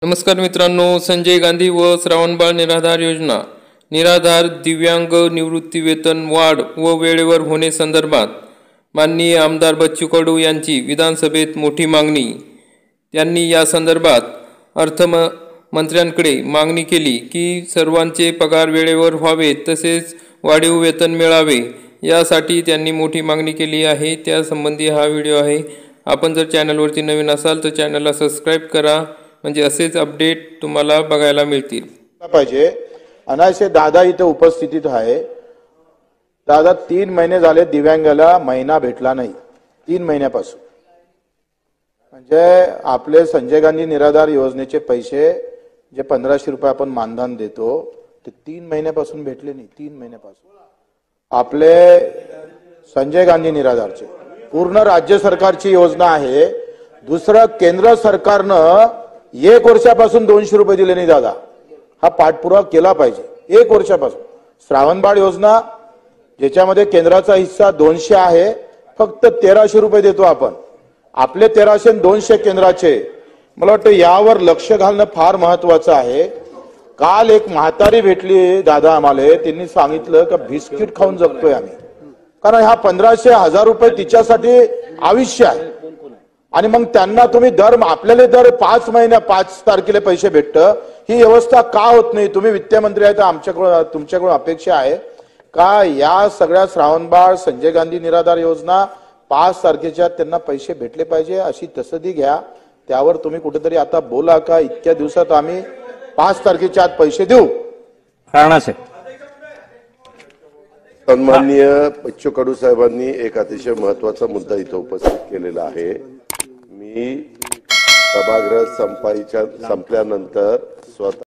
नमस्कार मित्रांनो, संजय गांधी व श्रावणबाळ निराधार योजना, निराधार दिव्यांग निवृत्ती वेतन वाढ व वेळेवर होणे संदर्भात माननीय आमदार बच्चू कडू यांची विधानसभेत मोठी मागणी। त्यांनी या संदर्भात अर्थमंत्र्यांकडे मागणी केली की सर्वांचे पगार वेळेवर व्हावेत तसेच वाढीव वेतन मिळावे, यासाठी त्यांनी मोठी मागणी केली आहे। त्यासंबंधी हा व्हिडिओ आहे। आपण जर चॅनलवरती नवीन असाल तर चॅनलला सबस्क्राइब करा, म्हणजे असेच अपडेट तुम्हाला बघायला मिळतील पाहिजे। अनायसे दादा इथे उपस्थितीत आहे। दादा 3 महिने झाले दिव्यांगाला महिना भेटला नाही, 3 महिन्यापासून। म्हणजे आपले संजय गांधी निराधार योजनेचे पैसे जे 1500 रुपये आपण मानधन देतो ते 3 महिन्यापासून भेटले नाही। 3 महिन्यापासून आपले संजय गांधी निराधारचे पूर्ण राज्य सरकारची योजना आहे। दुसरं केंद्र सरकारनं 1 वर्षापासून 200 रुपये दिले नाही दादा, हा पाठपुरावा केला पाहिजे। 1 वर्षापासून श्रावणबाळ योजना ज्याच्यामध्ये केंद्राचा हिस्सा 200 आहे, फक्त 1300 रुपये देतो आपण। आपले 1300 आणि 200 केंद्राचे। मला वाटतं यावर लक्ष घालणं फार महत्वाचं आहे। काल एक म्हातारी भेटली दादा आम्हाला, त्यांनी सांगितलं की बिस्किट खाऊन जगतोय आम्ही, कारण हा 1500-1000 रुपये तिच्यासाठी आयुष्य आहे। आणि मग त्यांना तुम्ही आपल्याला दर 5 महिन्या 5 तारखेला पैसे भेटतं, ही व्यवस्था का होत नाही? तुम्ही वित्तमंत्री आहे तर तुमच्याकडून अपेक्षा आहे का या सगळ्या श्रावणबाळ संजय गांधी निराधार योजना 5 तारखेच्या त्यांना पैसे भेटले पाहिजे, अशी तसदी घ्या। त्यावर तुम्ही कुठेतरी आता बोला का इतक्या दिवसात आम्ही 5 तारखेच्या आत पैसे देऊ। राणा साहेब, सन्माननीय बच्चू कडू साहेबांनी एक अतिशय महत्त्वाचा मुद्दा इथं उपस्थित केलेला आहे। मी सभागृह संपल्यानंतर स्वतः